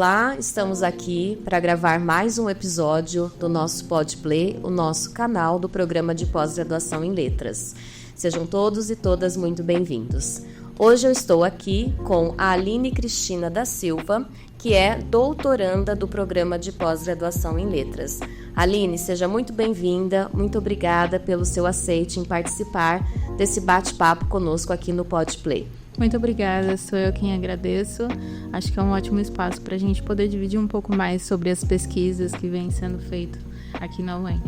Olá, estamos aqui para gravar mais um episódio do nosso Podplay, o nosso canal do programa de pós-graduação em letras. Sejam todos e todas muito bem-vindos. Hoje eu estou aqui com a Aline Cristina da Silva, que é doutoranda do programa de pós-graduação em letras. Aline, seja muito bem-vinda, muito obrigada pelo seu aceite em participar desse bate-papo conosco aqui no Podplay. Muito obrigada, sou eu quem agradeço. Acho que é um ótimo espaço para a gente poder dividir um pouco mais sobre as pesquisas que vêm sendo feitas aqui na UEM.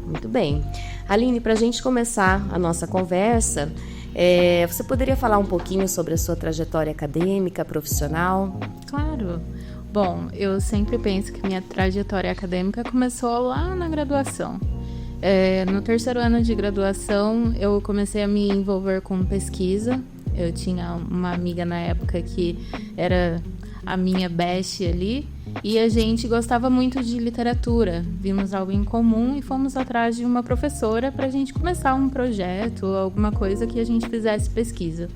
Muito bem. Aline, para a gente começar a nossa conversa, você poderia falar um pouquinho sobre a sua trajetória acadêmica, profissional? Claro. Bom, eu sempre penso que minha trajetória acadêmica começou lá na graduação. No terceiro ano de graduação, eu comecei a me envolver com pesquisa. Eu tinha uma amiga na época que era a minha best ali, e a gente gostava muito de literatura. Vimos algo em comum e fomos atrás de uma professora para a gente começar um projeto, alguma coisa que a gente fizesse pesquisa.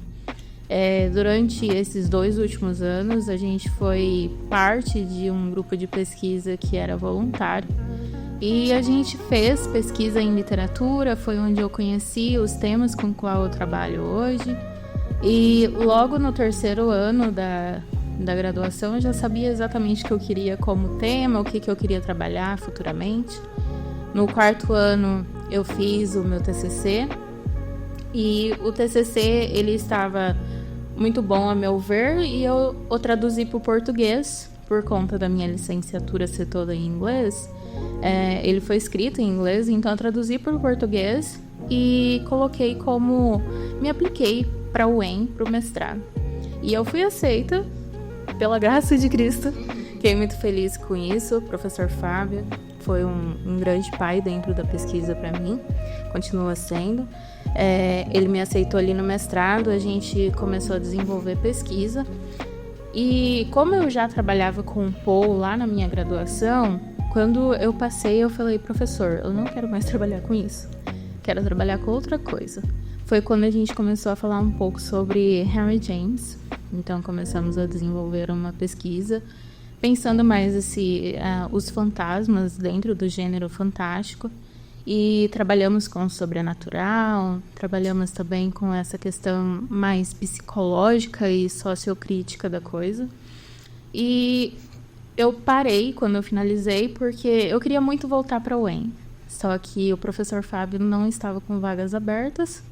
Durante esses 2 últimos anos, a gente foi parte de um grupo de pesquisa que era voluntário. E a gente fez pesquisa em literatura, foi onde eu conheci os temas com os quais eu trabalho hoje. E logo no terceiro ano da graduação eu já sabia exatamente o que eu queria como tema, o que eu queria trabalhar futuramente. No quarto ano eu fiz o meu TCC e o TCC ele estava muito bom a meu ver e eu o traduzi para o português por conta da minha licenciatura ser toda em inglês. Ele foi escrito em inglês, então eu traduzi para o português e coloquei como... me apliquei para a UEM, para o mestrado. E eu fui aceita, pela graça de Cristo. Fiquei muito feliz com isso. O professor Fábio foi um grande pai dentro da pesquisa para mim, continua sendo. Ele me aceitou ali no mestrado, a gente começou a desenvolver pesquisa. E como eu já trabalhava com o Paul lá na minha graduação, quando eu passei, eu falei, professor, eu não quero mais trabalhar com isso. Quero trabalhar com outra coisa. Foi quando a gente começou a falar um pouco sobre Henry James. Então, começamos a desenvolver uma pesquisa, pensando mais os fantasmas dentro do gênero fantástico. E trabalhamos com o sobrenatural, trabalhamos também com essa questão mais psicológica e sociocrítica da coisa. E eu parei quando eu finalizei, porque eu queria muito voltar para a UEM. Só que o professor Fábio não estava com vagas abertas.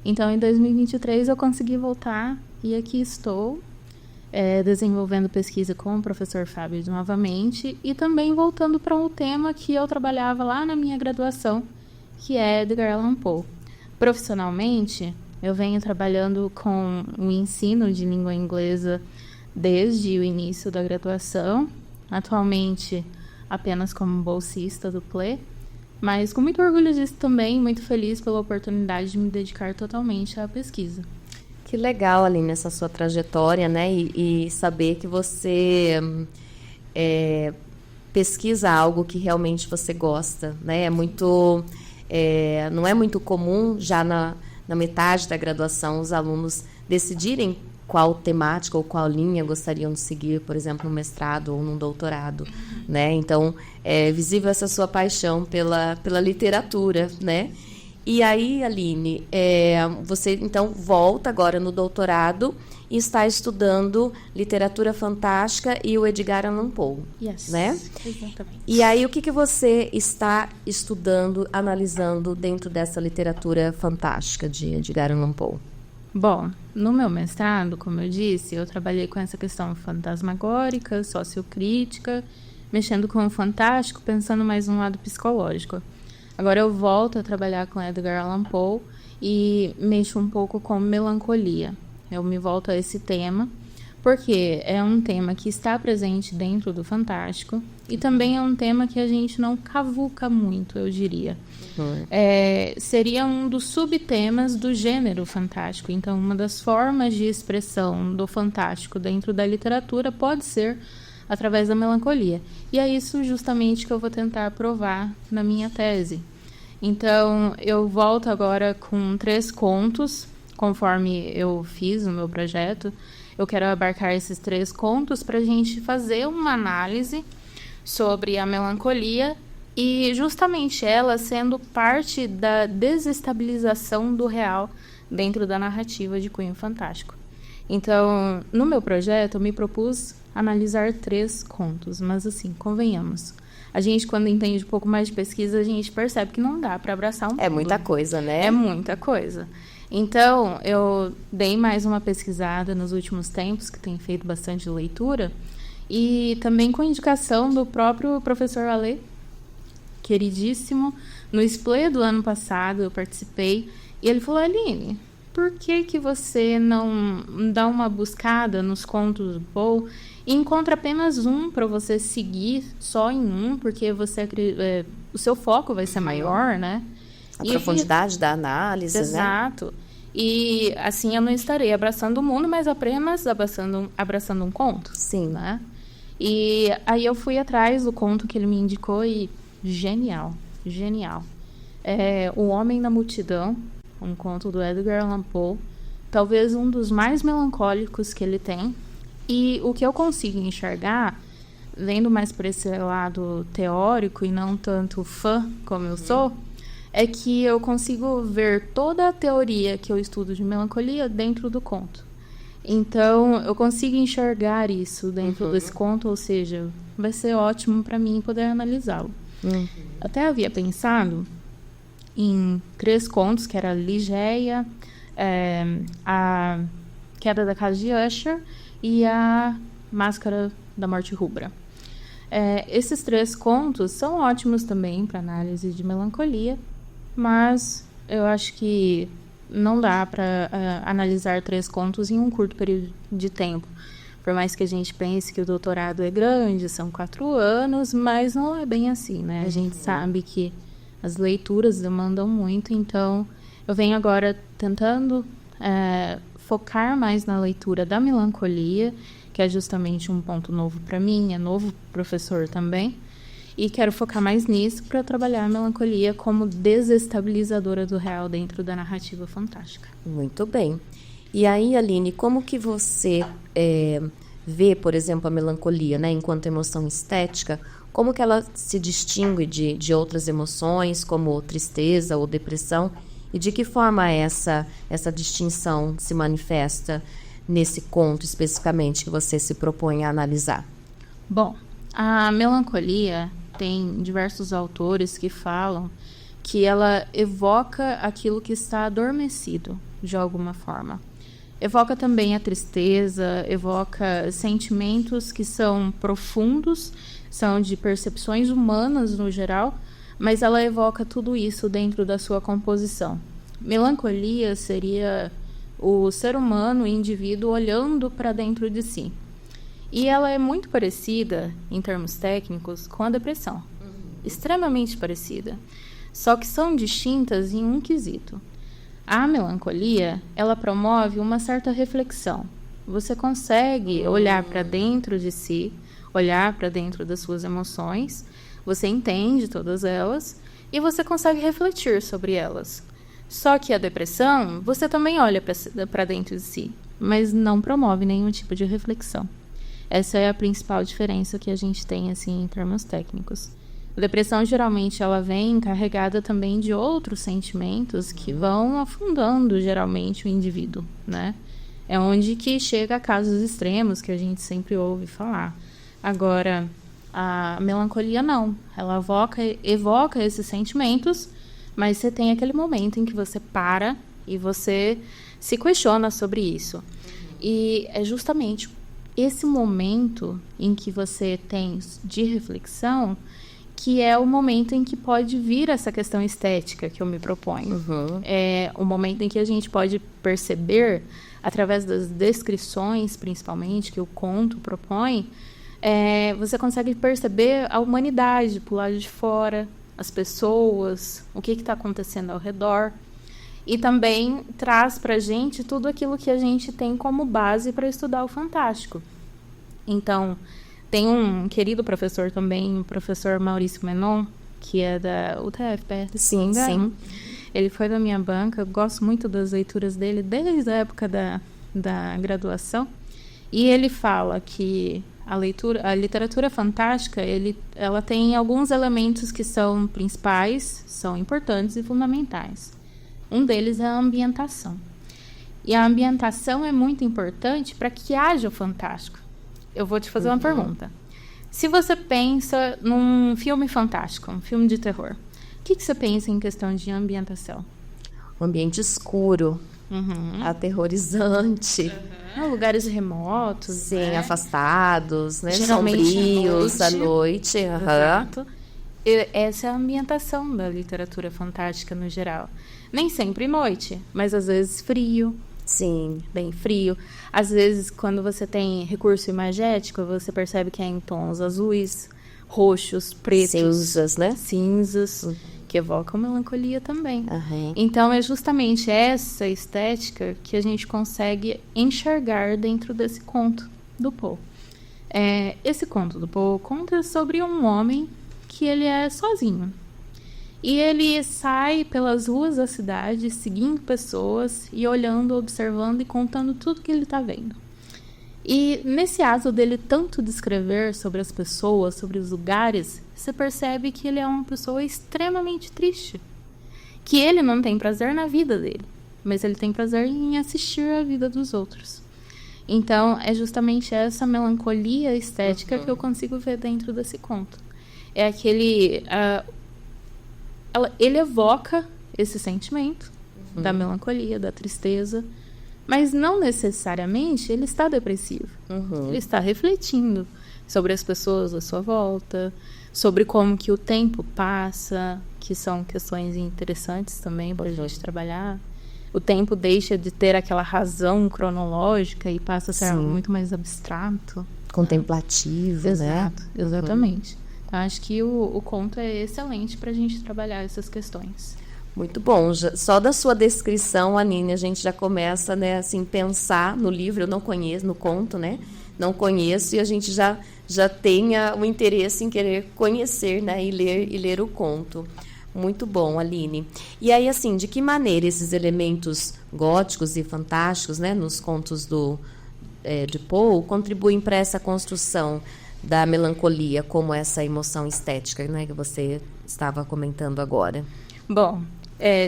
Então, em 2023, eu consegui voltar e aqui estou desenvolvendo pesquisa com o professor Fábio novamente e também voltando para um tema que eu trabalhava lá na minha graduação, que é Edgar Allan Poe. Profissionalmente, eu venho trabalhando com o ensino de língua inglesa desde o início da graduação, atualmente apenas como bolsista do PLE. Mas com muito orgulho disso também, muito feliz pela oportunidade de me dedicar totalmente à pesquisa. Que legal, Aline, essa sua trajetória, né? E saber que você pesquisa algo que realmente você gosta, né? Não é muito comum, já na metade da graduação, os alunos decidirem qual temática ou qual linha gostariam de seguir, por exemplo, no mestrado ou no doutorado, né? Então, é visível essa sua paixão pela literatura, né? E aí, Aline, você então volta agora no doutorado e está estudando literatura fantástica e o Edgar Allan Poe, né? Exatamente. E aí, o que você está estudando, analisando dentro dessa literatura fantástica de Edgar Allan Poe? Bom, no meu mestrado, como eu disse, eu trabalhei com essa questão fantasmagórica, sociocrítica, mexendo com o fantástico, pensando mais no lado psicológico. Agora eu volto a trabalhar com Edgar Allan Poe e mexo um pouco com melancolia. Eu me volto a esse tema, porque é um tema que está presente dentro do fantástico e também é um tema que a gente não cavuca muito, eu diria. Seria um dos subtemas do gênero fantástico. Então, uma das formas de expressão do fantástico dentro da literatura pode ser através da melancolia. E é isso justamente que eu vou tentar provar na minha tese. Então, eu volto agora com 3 contos conforme eu fiz o meu projeto, eu quero abarcar esses 3 contos para a gente fazer uma análise sobre a melancolia e justamente ela sendo parte da desestabilização do real dentro da narrativa de cunho fantástico. Então, no meu projeto, eu me propus analisar 3 contos, mas assim, convenhamos. A gente, quando entende um pouco mais de pesquisa, a gente percebe que não dá para abraçar um É muita coisa, né? É muita coisa. Então, eu dei mais uma pesquisada nos últimos tempos, que tenho feito bastante leitura, e também com indicação do próprio professor Alê, queridíssimo. No Splay do ano passado, eu participei, e ele falou: Aline, por que você não dá uma buscada nos contos do Poe e encontra apenas um para você seguir só em um, porque o seu foco vai ser maior, né? A profundidade da análise, exato. Né? E assim eu não estarei abraçando o mundo, mas apenas abraçando um conto. Sim. Né? E aí eu fui atrás do conto que ele me indicou e genial. O Homem na Multidão, um conto do Edgar Allan Poe, talvez um dos mais melancólicos que ele tem. E o que eu consigo enxergar, vendo mais por esse lado teórico e não tanto fã como eu sou, é que eu consigo ver toda a teoria que eu estudo de melancolia dentro do conto. Então, eu consigo enxergar isso dentro desse conto, ou seja, vai ser ótimo para mim poder analisá-lo. Até havia pensado em 3 contos, que era Ligeia, a Queda da Casa de Usher e a Máscara da Morte Rubra. Esses 3 contos são ótimos também para análise de melancolia, mas eu acho que não dá para analisar 3 contos em um curto período de tempo. Por mais que a gente pense que o doutorado é grande, são 4 anos, mas não é bem assim, né? A gente sabe que as leituras demandam muito, então eu venho agora tentando focar mais na leitura da melancolia, que é justamente um ponto novo para mim, é novo professor também, e quero focar mais nisso para trabalhar a melancolia como desestabilizadora do real dentro da narrativa fantástica. Muito bem. E aí, Aline, como que você vê, por exemplo, a melancolia, né, enquanto emoção estética, como que ela se distingue de outras emoções, como tristeza ou depressão, e de que forma essa distinção se manifesta nesse conto especificamente que você se propõe a analisar? Bom, a melancolia tem diversos autores que falam que ela evoca aquilo que está adormecido, de alguma forma. Evoca também a tristeza, evoca sentimentos que são profundos, são de percepções humanas no geral, mas ela evoca tudo isso dentro da sua composição. Melancolia seria o ser humano, o indivíduo, olhando para dentro de si. E ela é muito parecida, em termos técnicos, com a depressão. Extremamente parecida. Só que são distintas em um quesito. A melancolia, ela promove uma certa reflexão. Você consegue olhar para dentro de si, olhar para dentro das suas emoções, você entende todas elas e você consegue refletir sobre elas. Só que a depressão, você também olha para dentro de si, mas não promove nenhum tipo de reflexão. Essa é a principal diferença que a gente tem assim, em termos técnicos. A depressão, geralmente, ela vem carregada também de outros sentimentos que vão afundando, geralmente, o indivíduo, né? É onde que chega a casos extremos que a gente sempre ouve falar. Agora, a melancolia não. Ela evoca esses sentimentos, mas você tem aquele momento em que você para e você se questiona sobre isso. E é justamente esse momento em que você tem de reflexão que é o momento em que pode vir essa questão estética que eu me proponho. É o momento em que a gente pode perceber, através das descrições, principalmente, que o conto propõe, você consegue perceber a humanidade por lado de fora, as pessoas, o que está acontecendo ao redor. E também traz para a gente tudo aquilo que a gente tem como base para estudar o fantástico. Então, tem um querido professor também, o professor Maurício Menon, que é da UTF-PR. Sim. Ele foi da minha banca, eu gosto muito das leituras dele desde a época da graduação. E ele fala que a literatura fantástica, ela tem alguns elementos que são principais, são importantes e fundamentais. Um deles é a ambientação. E a ambientação é muito importante para que haja o fantástico. Eu vou te fazer uma pergunta. Se você pensa num filme fantástico, um filme de terror, o que você pensa em questão de ambientação? Um ambiente escuro, aterrorizante. Lugares remotos. Sim, né? Afastados, né? Geralmente sombrios, à noite. Exato. Essa é a ambientação da literatura fantástica no geral. Nem sempre noite, mas às vezes frio. Sim. Bem frio. Às vezes, quando você tem recurso imagético, você percebe que é em tons azuis, roxos, pretos. Cinzas, né? Cinzas, que evocam melancolia também. Então, é justamente essa estética que a gente consegue enxergar dentro desse conto do Poe. Esse conto do Poe conta sobre um homem que ele é sozinho. E ele sai pelas ruas da cidade, seguindo pessoas e olhando, observando e contando tudo que ele está vendo. E nesse ato dele tanto descrever sobre as pessoas, sobre os lugares, você percebe que ele é uma pessoa extremamente triste. Que ele não tem prazer na vida dele, mas ele tem prazer em assistir a vida dos outros. Então, é justamente essa melancolia estética que eu consigo ver dentro desse conto. É aquele... ele evoca esse sentimento da melancolia, da tristeza, mas não necessariamente ele está depressivo. Ele está refletindo sobre as pessoas à sua volta, sobre como que o tempo passa, que são questões interessantes também para a gente trabalhar. O tempo deixa de ter aquela razão cronológica e passa a ser muito mais abstrato. Contemplativo, Exato, né? Exatamente. Acho que o conto é excelente para a gente trabalhar essas questões. Muito bom. Só da sua descrição, Aline, a gente já começa, né, assim, pensar no livro. Eu não conheço, no conto, né? Não conheço, e a gente já tenha o interesse em querer conhecer, né, e ler o conto. Muito bom, Aline. E aí, assim, de que maneira esses elementos góticos e fantásticos, né, nos contos de Poe contribuem para essa construção da melancolia, como essa emoção estética, né, que você estava comentando agora? Bom,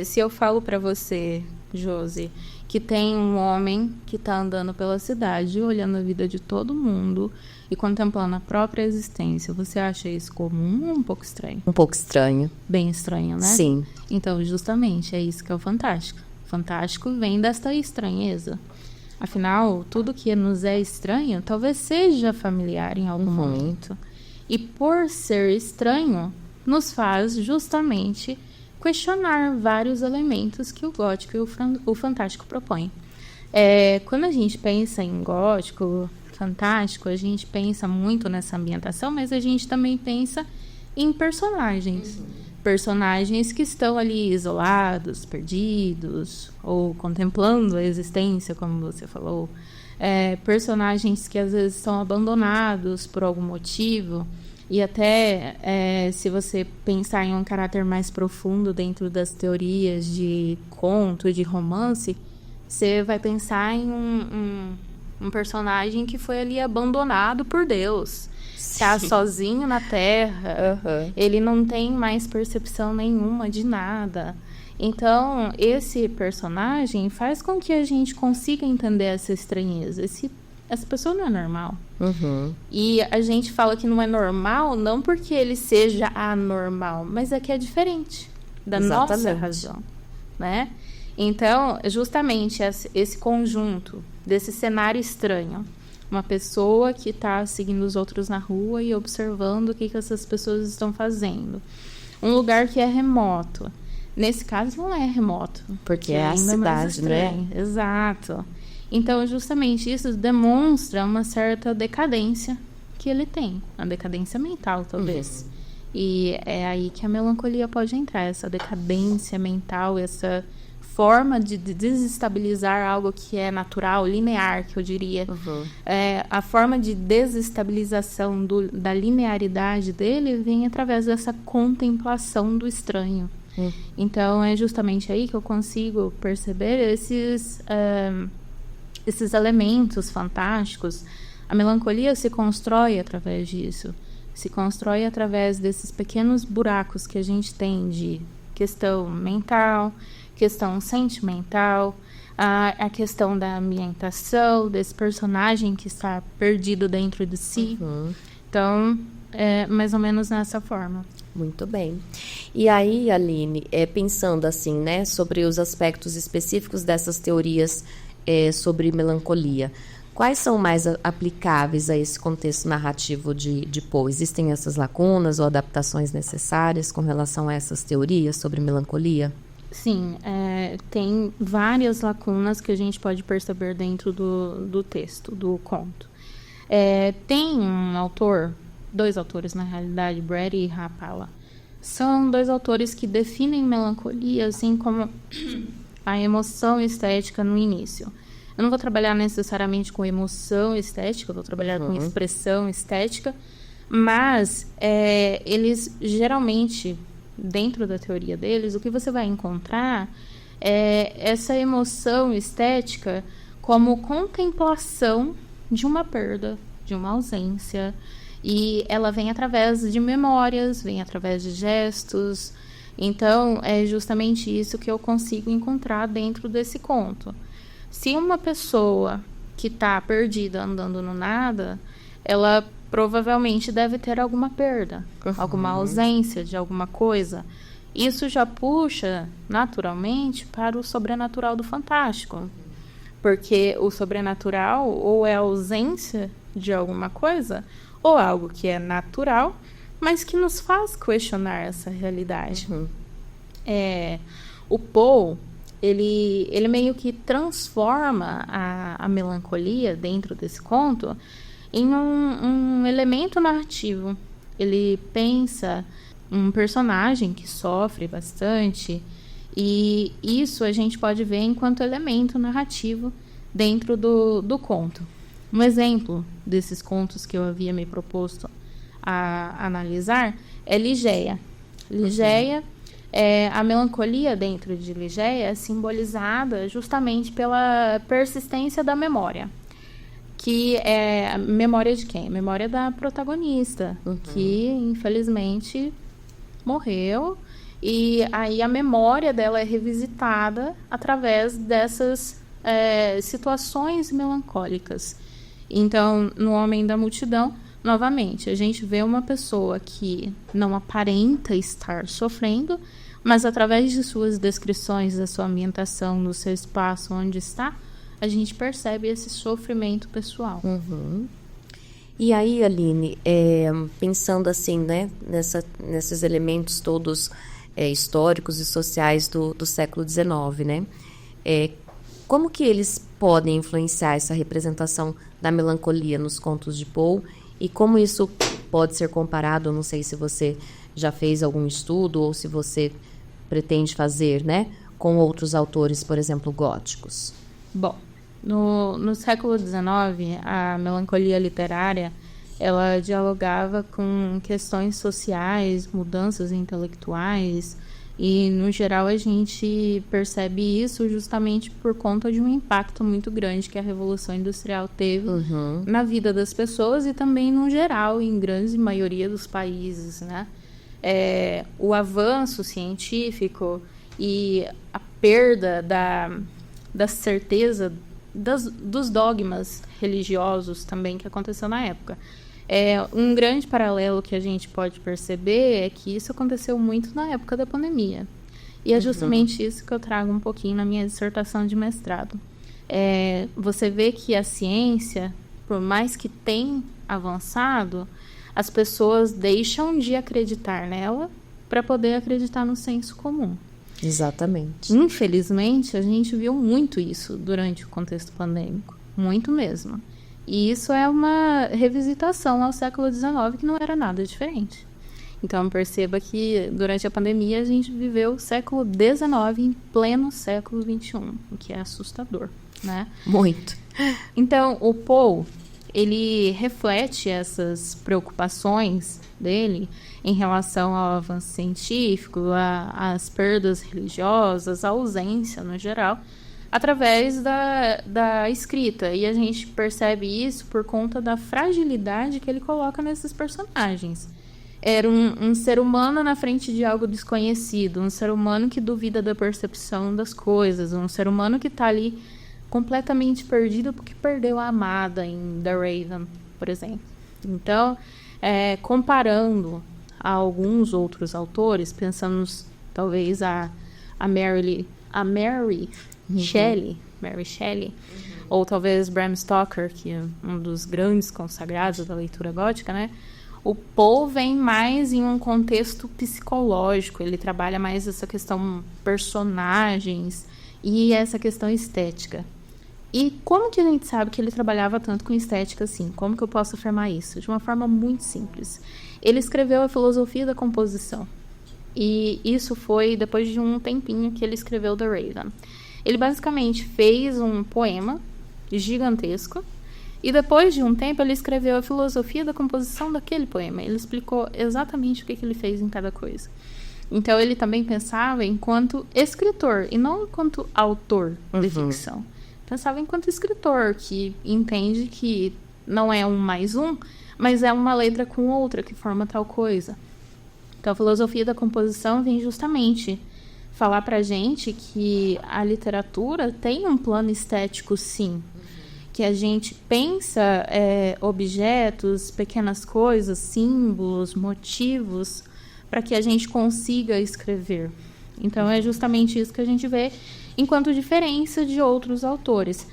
se eu falo para você, Josi, que tem um homem que está andando pela cidade, olhando a vida de todo mundo e contemplando a própria existência, você acha isso comum ou um pouco estranho? Um pouco estranho. Bem estranho, né? Sim. Então, justamente, é isso que é o fantástico. O fantástico vem desta estranheza. Afinal, tudo que nos é estranho talvez seja familiar em algum momento. E por ser estranho, nos faz justamente questionar vários elementos que o gótico e o fantástico propõem. Quando a gente pensa em gótico, fantástico, a gente pensa muito nessa ambientação, mas a gente também pensa em personagens. Personagens que estão ali isolados, perdidos, ou contemplando a existência, como você falou. Personagens que às vezes estão abandonados por algum motivo. E até se você pensar em um caráter mais profundo dentro das teorias de conto e de romance, você vai pensar em um personagem que foi ali abandonado por Deus. Está sozinho na Terra, ele não tem mais percepção nenhuma de nada. Então, esse personagem faz com que a gente consiga entender essa estranheza. Essa pessoa não é normal. E a gente fala que não é normal, não porque ele seja anormal, mas é que é diferente da nossa razão, né? Então, justamente esse conjunto desse cenário estranho, uma pessoa que está seguindo os outros na rua e observando o que essas pessoas estão fazendo. Um lugar que é remoto. Nesse caso, não é remoto. Porque é a cidade, né? Exato. Então, justamente isso demonstra uma certa decadência que ele tem. Uma decadência mental, talvez. E é aí que a melancolia pode entrar. Essa decadência mental, essa forma de desestabilizar algo que é natural, linear, que eu diria. A forma de desestabilização da linearidade dele vem através dessa contemplação do estranho. Então, é justamente aí que eu consigo perceber esses elementos fantásticos. A melancolia se constrói através disso. Se constrói através desses pequenos buracos que a gente tem de questão mental, questão sentimental, a questão da ambientação, desse personagem que está perdido dentro de si. Então, é mais ou menos nessa forma. Muito bem. E aí, Aline, pensando assim, né, sobre os aspectos específicos dessas teorias sobre melancolia, quais são mais aplicáveis a esse contexto narrativo de Poe? Existem essas lacunas ou adaptações necessárias com relação a essas teorias sobre melancolia? Sim, tem várias lacunas que a gente pode perceber dentro do texto, do conto. Tem um autor, dois autores na realidade, Bradley e Rapala. São dois autores que definem melancolia assim como a emoção estética no início. Eu não vou trabalhar necessariamente com emoção estética, eu vou trabalhar com expressão estética, mas eles geralmente, dentro da teoria deles, o que você vai encontrar é essa emoção estética como contemplação de uma perda, de uma ausência, e ela vem através de memórias, vem através de gestos. Então, é justamente isso que eu consigo encontrar dentro desse conto. Se uma pessoa que está perdida andando no nada, ela provavelmente deve ter alguma perda, alguma ausência de alguma coisa. Isso já puxa naturalmente para o sobrenatural do fantástico. Porque o sobrenatural ou é a ausência de alguma coisa, ou algo que é natural, mas que nos faz questionar essa realidade. O Poe, ele meio que transforma a melancolia dentro desse conto em um elemento narrativo. Ele pensa um personagem que sofre bastante, e isso a gente pode ver enquanto elemento narrativo dentro do conto. Um exemplo desses contos que eu havia me proposto a analisar é Ligeia. Ligeia, a melancolia dentro de Ligeia é simbolizada justamente pela persistência da memória. Que é a memória de quem? A memória da protagonista, que infelizmente morreu, e aí a memória dela é revisitada através dessas situações melancólicas. Então, no Homem da Multidão, novamente, a gente vê uma pessoa que não aparenta estar sofrendo, mas através de suas descrições da sua ambientação, do seu espaço onde está, a gente percebe esse sofrimento pessoal. E aí, Aline, pensando assim, né, nesses elementos todos históricos e sociais do século XIX, né, como que eles podem influenciar essa representação da melancolia nos contos de Poe, e como isso pode ser comparado? Não sei se você já fez algum estudo ou se você pretende fazer, né, com outros autores, por exemplo, góticos. Bom, no século XIX, a melancolia literária, ela dialogava com questões sociais, mudanças intelectuais, e, no geral, a gente percebe isso justamente por conta de um impacto muito grande que a Revolução Industrial teve na vida das pessoas e também, no geral, em grande maioria dos países, né? O avanço científico e a perda da certeza dos dogmas religiosos também que aconteceu na época. Um grande paralelo que a gente pode perceber é que isso aconteceu muito na época da pandemia. E é justamente isso que eu trago um pouquinho na minha dissertação de mestrado. Você vê que a ciência, por mais que tenha avançado, as pessoas deixam de acreditar nela para poder acreditar no senso comum. Exatamente. Infelizmente, a gente viu muito isso durante o contexto pandêmico. Muito mesmo. E isso é uma revisitação ao século XIX, que não era nada diferente. Então, perceba que durante a pandemia a gente viveu o século XIX em pleno século XXI, o que é assustador, né? Muito. Então, o Poe, ele reflete essas preocupações dele em relação ao avanço científico, às perdas religiosas, à ausência no geral, através da escrita. E a gente percebe isso por conta da fragilidade que ele coloca nesses personagens. Era um ser humano na frente de algo desconhecido, um ser humano que duvida da percepção das coisas, um ser humano que está ali completamente perdido porque perdeu a amada em The Raven, por exemplo. Então, comparando a alguns outros autores, pensamos talvez a Mary Shelley, ou talvez Bram Stoker, que é um dos grandes consagrados da leitura gótica, né? O Poe vem mais em um contexto psicológico, ele trabalha mais essa questão personagens e essa questão estética. E como que a gente sabe que ele trabalhava tanto com estética assim? Como que eu posso afirmar isso? De uma forma muito simples. Ele escreveu a filosofia da composição. E isso foi depois de um tempinho que ele escreveu The Raven. Ele basicamente fez um poema gigantesco e depois de um tempo ele escreveu a filosofia da composição daquele poema. Ele explicou exatamente o que ele fez em cada coisa. Então ele também pensava enquanto escritor e não enquanto autor de ficção. Pensava enquanto escritor, que entende que não é um mais um, mas é uma letra com outra que forma tal coisa. Então, a filosofia da composição vem justamente falar pra gente que a literatura tem um plano estético, sim. Que a gente pensa objetos, pequenas coisas, símbolos, motivos, para que a gente consiga escrever. Então, é justamente isso que a gente vê enquanto diferença de outros autores.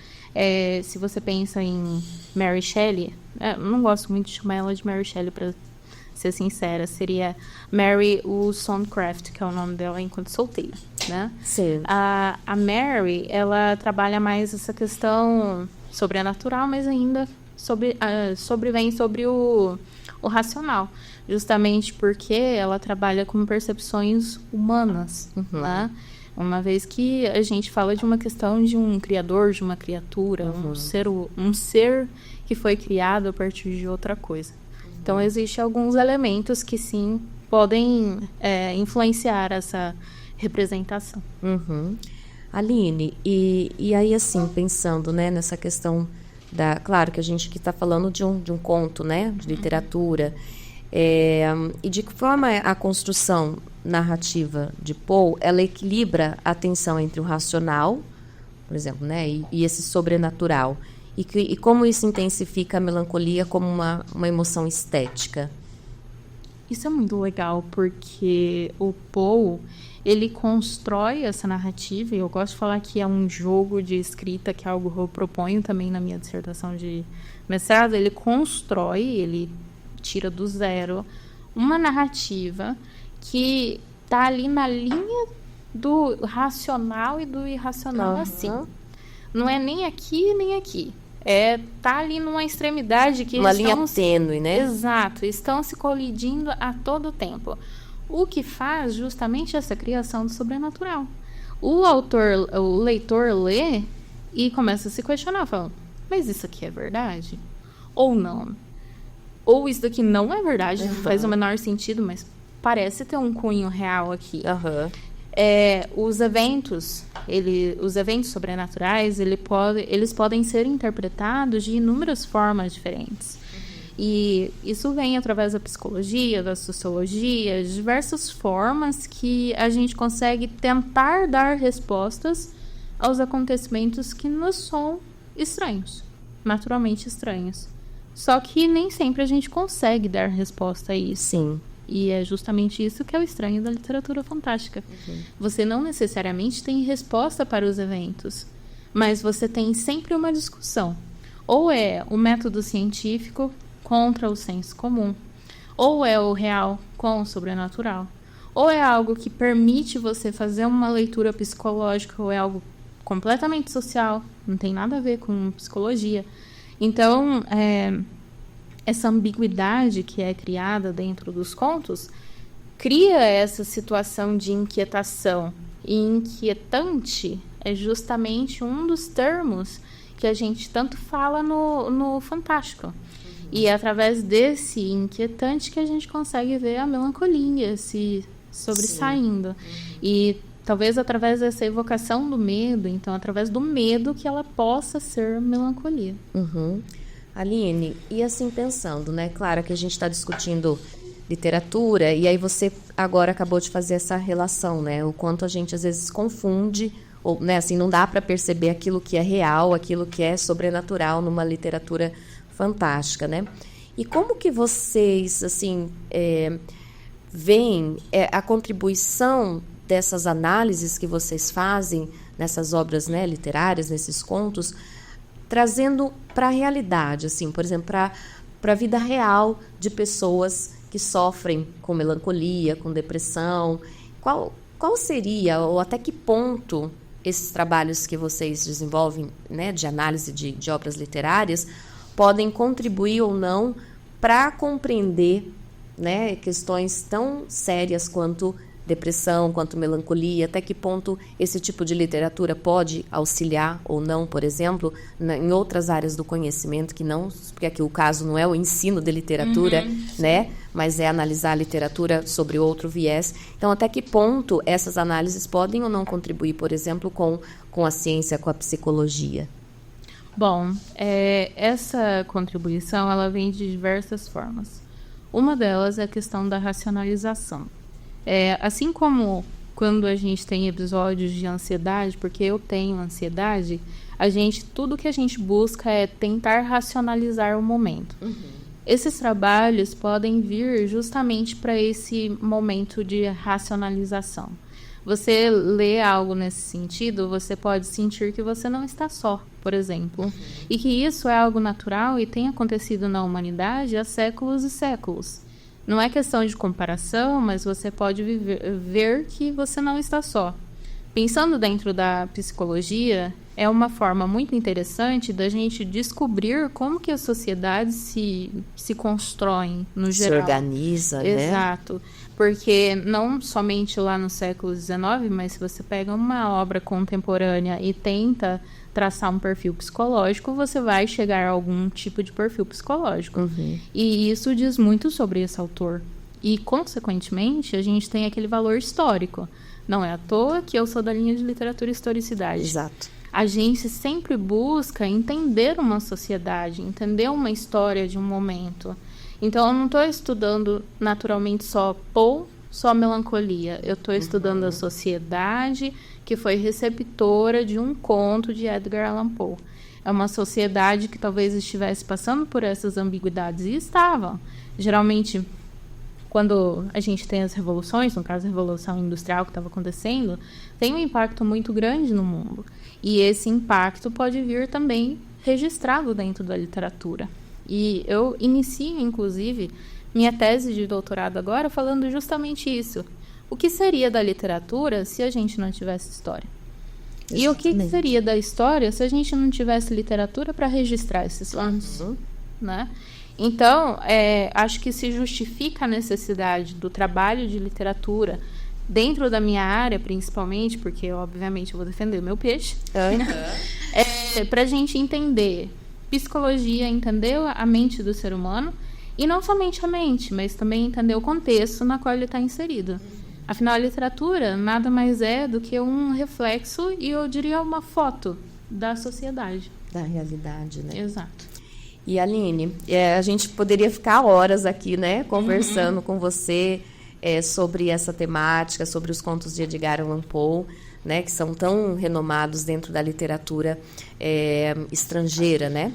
Se você pensa em Mary Shelley, eu não gosto muito de chamar ela de Mary Shelley, para ser sincera, seria Mary Wollstonecraft, que é o nome dela enquanto solteira, né? Sim. A Mary, ela trabalha mais essa questão sobrenatural, mas ainda vem sobre o racional, justamente porque ela trabalha com percepções humanas, né? Uma vez que a gente fala de uma questão de um criador, de uma criatura, um ser que foi criado a partir de outra coisa. Então, existem alguns elementos que, sim, podem influenciar essa representação. Aline, e aí, assim, pensando, né, nessa questão claro que a gente aqui está falando de um conto, né, de literatura, e de que forma a construção narrativa de Poe, ela equilibra a tensão entre o racional, por exemplo, né, e esse sobrenatural, e como isso intensifica a melancolia como uma emoção estética. Isso é muito legal, porque o Poe, ele constrói essa narrativa, e eu gosto de falar que é um jogo de escrita, que é algo que eu proponho também na minha dissertação de mestrado. Ele constrói, ele tira do zero uma narrativa que está ali na linha do racional e do irracional, assim. Não é nem aqui, nem aqui. Tá ali numa extremidade que uma linha tênue, né? Exato, estão se colidindo a todo tempo. O que faz justamente essa criação do sobrenatural. O leitor lê e começa a se questionar, falando, mas isso aqui é verdade? Ou não? Ou isso daqui não é verdade, faz o menor sentido, mas parece ter um cunho real aqui. Os eventos sobrenaturais, eles podem ser interpretados de inúmeras formas diferentes. E isso vem através da psicologia, da sociologia, de diversas formas que a gente consegue tentar dar respostas aos acontecimentos que nos são estranhos, naturalmente estranhos. Só que nem sempre a gente consegue dar resposta a isso. Sim. E é justamente isso que é o estranho da literatura fantástica. Você não necessariamente tem resposta para os eventos, mas você tem sempre uma discussão. Ou é o método científico contra o senso comum, ou é o real com o sobrenatural, ou é algo que permite você fazer uma leitura psicológica, ou é algo completamente social, não tem nada a ver com psicologia. Então, essa ambiguidade que é criada dentro dos contos cria essa situação de inquietação. E inquietante é justamente um dos termos que a gente tanto fala no Fantástico. E é através desse inquietante que a gente consegue ver a melancolia se sobressaindo. E talvez através dessa evocação do medo, então através do medo que ela possa ser melancolia. Aline, e assim pensando, né? Claro que a gente está discutindo literatura, e aí você agora acabou de fazer essa relação, né? O quanto a gente às vezes confunde, ou, né, assim, não dá para perceber aquilo que é real, aquilo que é sobrenatural numa literatura fantástica, né? E como que vocês, assim, veem a contribuição dessas análises que vocês fazem nessas obras, né, literárias, nesses contos, trazendo para a realidade, assim, por exemplo, para a vida real de pessoas que sofrem com melancolia, com depressão? Qual seria, ou até que ponto esses trabalhos que vocês desenvolvem, né, de análise de obras literárias, podem contribuir ou não para compreender, né, questões tão sérias quanto depressão, quanto melancolia? Até que ponto esse tipo de literatura pode auxiliar ou não, por exemplo, em outras áreas do conhecimento, que não, porque aqui o caso não é o ensino de literatura, né, mas é analisar a literatura sobre outro viés. Então, até que ponto essas análises podem ou não contribuir, por exemplo, com a ciência, com a psicologia? Bom, essa contribuição ela vem de diversas formas. Uma delas é a questão da racionalização. Assim como quando a gente tem episódios de ansiedade, porque eu tenho ansiedade, tudo que a gente busca é tentar racionalizar o momento. Esses trabalhos podem vir justamente para esse momento de racionalização. Você lê algo nesse sentido, você pode sentir que você não está só, por exemplo. E que isso é algo natural e tem acontecido na humanidade há séculos e séculos. Não é questão de comparação, mas você pode ver que você não está só. Pensando dentro da psicologia, é uma forma muito interessante da gente descobrir como que a sociedade se constrói no geral. Se organiza, né? Exato. Porque não somente lá no século XIX, mas se você pega uma obra contemporânea e tenta traçar um perfil psicológico, você vai chegar a algum tipo de perfil psicológico. E isso diz muito sobre esse autor. E, consequentemente, a gente tem aquele valor histórico. Não é à toa que eu sou da linha de literatura e historicidade. Exato. A gente sempre busca entender uma sociedade, entender uma história de um momento. Então, eu não estou estudando naturalmente só Poe, só melancolia. Eu estou estudando a sociedade que foi receptora de um conto de Edgar Allan Poe. É uma sociedade que talvez estivesse passando por essas ambiguidades, e estava. Geralmente, quando a gente tem as revoluções, no caso a Revolução Industrial que estava acontecendo, tem um impacto muito grande no mundo. E esse impacto pode vir também registrado dentro da literatura. E eu inicio, inclusive, minha tese de doutorado agora falando justamente isso. O que seria da literatura se a gente não tivesse história? Exatamente. E o que seria da história se a gente não tivesse literatura para registrar esses fatos? Né? Então, acho que se justifica a necessidade do trabalho de literatura dentro da minha área, principalmente, porque, obviamente, eu vou defender o meu peixe, para a gente entender psicologia, entender a mente do ser humano, e não somente a mente, mas também entender o contexto na qual ele está inserido. Afinal, a literatura nada mais é do que um reflexo e, eu diria, uma foto da sociedade. Da realidade, né? Exato. E, Aline, a gente poderia ficar horas aqui, né, conversando com você sobre essa temática, sobre os contos de Edgar Allan Poe, né, que são tão renomados dentro da literatura estrangeira, né?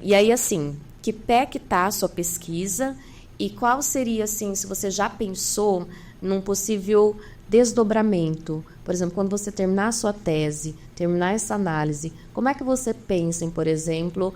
E aí, assim, que pé que está a sua pesquisa e qual seria, assim, se você já pensou num possível desdobramento? Por exemplo, quando você terminar a sua tese, terminar essa análise, como é que você pensa em, por exemplo,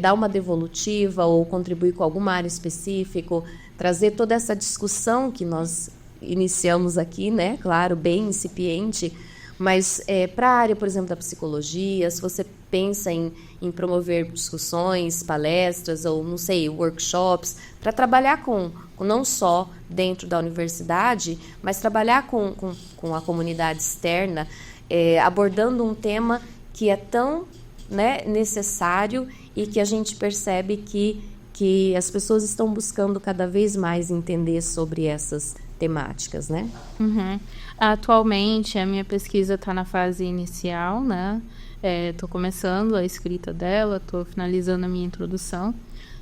dar uma devolutiva ou contribuir com alguma área específica, trazer toda essa discussão que nós iniciamos aqui, né? Claro, bem incipiente, mas para a área, por exemplo, da psicologia, se você pensa em promover discussões, palestras ou, não sei, workshops, para trabalhar com não só dentro da universidade, mas trabalhar com a comunidade externa, abordando um tema que é tão né, necessário e que a gente percebe que as pessoas estão buscando cada vez mais entender sobre essas temáticas, né? Uhum. Atualmente, a minha pesquisa está na fase inicial, né? Estou começando a escrita dela, estou finalizando a minha introdução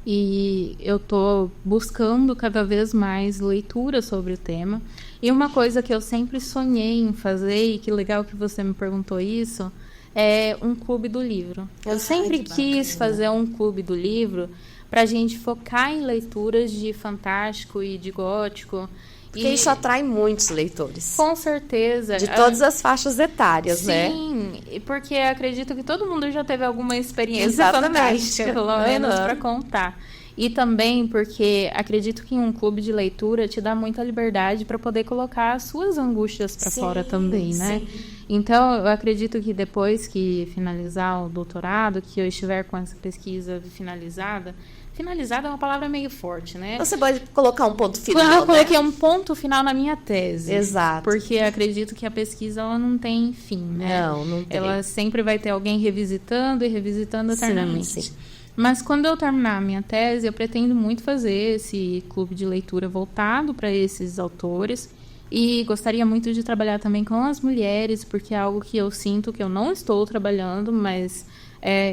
e eu estou buscando cada vez mais leitura sobre o tema. E uma coisa que eu sempre sonhei em fazer, e que legal que você me perguntou isso, é um clube do livro. Eu sempre quis fazer um clube do livro para a gente focar em leituras de fantástico e de gótico. Porque isso atrai muitos leitores. Com certeza. De todas as faixas etárias, sim, né? Sim, porque acredito que todo mundo já teve alguma experiência fantástica, pelo menos, para contar. E também porque acredito que um clube de leitura te dá muita liberdade para poder colocar as suas angústias para fora também, né? Sim. Então, eu acredito que depois que finalizar o doutorado, que eu estiver com essa pesquisa finalizada é uma palavra meio forte, né? Você pode colocar um ponto final, eu coloquei um ponto final na minha tese. Exato. Porque acredito que a pesquisa ela não tem fim, né? Não tem. Ela sempre vai ter alguém revisitando e revisitando eternamente. Sim. Mas quando eu terminar a minha tese, eu pretendo muito fazer esse clube de leitura voltado para esses autores. E gostaria muito de trabalhar também com as mulheres, porque é algo que eu sinto que eu não estou trabalhando, mas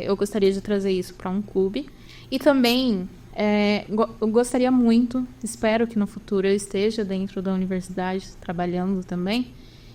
eu gostaria de trazer isso para um clube. E também eu gostaria muito, espero que no futuro eu esteja dentro da universidade trabalhando também,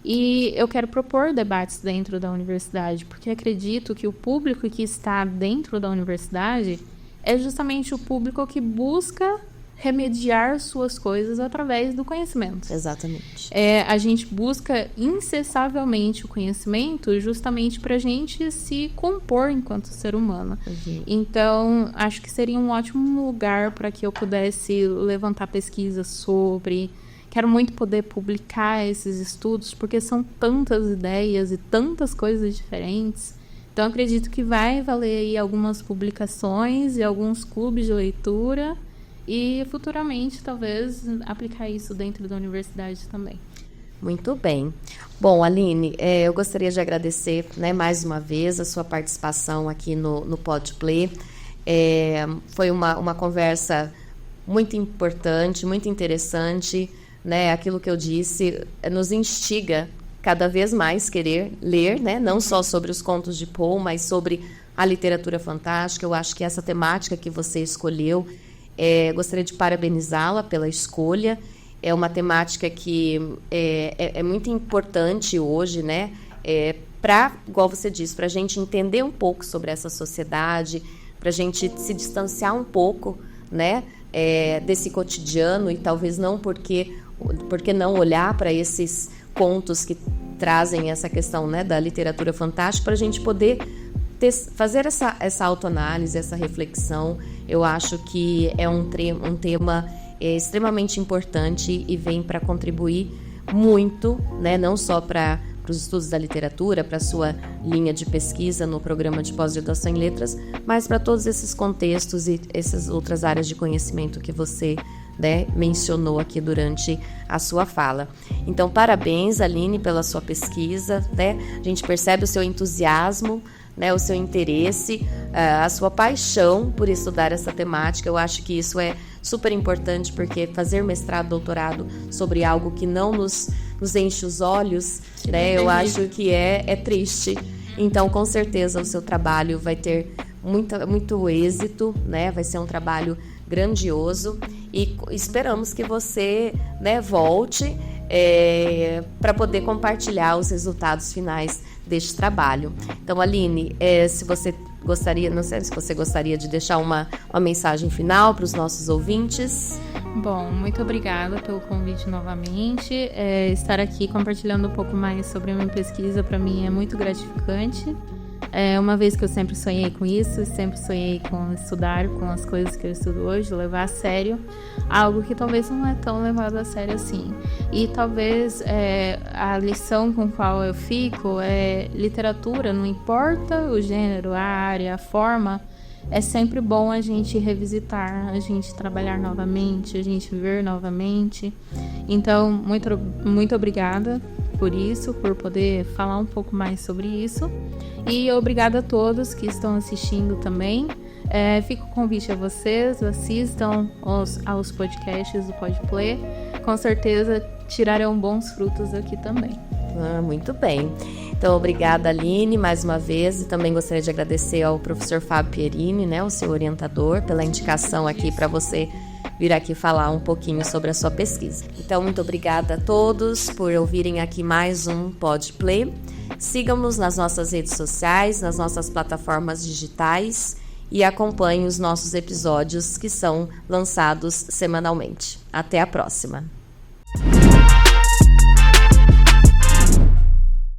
e eu quero propor debates dentro da universidade, porque acredito que o público que está dentro da universidade é justamente o público que busca remediar suas coisas através do conhecimento. Exatamente. A gente busca incessavelmente o conhecimento justamente para a gente se compor enquanto ser humano. Uhum. Então, acho que seria um ótimo lugar para que eu pudesse levantar pesquisas sobre. Quero muito poder publicar esses estudos, porque são tantas ideias e tantas coisas diferentes. Então, acredito que vai valer aí algumas publicações e alguns clubes de leitura. E futuramente, talvez, aplicar isso dentro da universidade também. Muito bem. Bom, Aline, eu gostaria de agradecer, né, mais uma vez a sua participação aqui no Podplay. Foi uma conversa muito importante, muito interessante, né? Aquilo que eu disse nos instiga cada vez mais querer ler, né? Não só sobre os contos de Poe, mas sobre a literatura fantástica. Eu acho que essa temática que você escolheu, gostaria de parabenizá-la pela escolha. É uma temática que é muito importante hoje, né? Igual você disse, para a gente entender um pouco sobre essa sociedade, para a gente se distanciar um pouco, né? Desse cotidiano, e talvez não porque não olhar para esses contos que trazem essa questão, né, da literatura fantástica, para a gente poder fazer essa autoanálise, essa reflexão. Eu acho que é um tema extremamente importante e vem para contribuir muito, né, não só para os estudos da literatura, para a sua linha de pesquisa no programa de pós-graduação em letras, mas para todos esses contextos e essas outras áreas de conhecimento que você, né, mencionou aqui durante a sua fala. Então, parabéns, Aline, pela sua pesquisa, né? A gente percebe o seu entusiasmo, né, o seu interesse, a sua paixão por estudar essa temática. Eu acho que isso é super importante, porque fazer mestrado, doutorado sobre algo que não nos enche os olhos, né, eu acho que é triste. Então, com certeza, o seu trabalho vai ter muito êxito, né, vai ser um trabalho grandioso, e esperamos que você, né, volte para poder compartilhar os resultados finais deste trabalho. Então, Aline, se você gostaria, não sei se você gostaria de deixar uma mensagem final para os nossos ouvintes. Bom, muito obrigada pelo convite novamente. Estar aqui compartilhando um pouco mais sobre a minha pesquisa, para mim, é muito gratificante. Uma vez que eu sempre sonhei com isso, sempre sonhei com estudar com as coisas que eu estudo hoje, levar a sério algo que talvez não é tão levado a sério assim. E talvez a lição com a qual eu fico é: literatura, não importa o gênero, a área, a forma, é sempre bom a gente revisitar, a gente trabalhar novamente, a gente ver novamente. Então, muito obrigada por isso, por poder falar um pouco mais sobre isso. E obrigada a todos que estão assistindo também. Fica o convite a vocês, assistam aos podcasts do Podplay. Com certeza tirarão bons frutos aqui também. Muito bem. Então, obrigada, Aline, mais uma vez. E também gostaria de agradecer ao professor Fábio Pierini, né, o seu orientador, pela indicação aqui para você vir aqui falar um pouquinho sobre a sua pesquisa. Então, muito obrigada a todos por ouvirem aqui mais um Podplay. Sigam-nos nas nossas redes sociais, nas nossas plataformas digitais e acompanhem os nossos episódios que são lançados semanalmente. Até a próxima!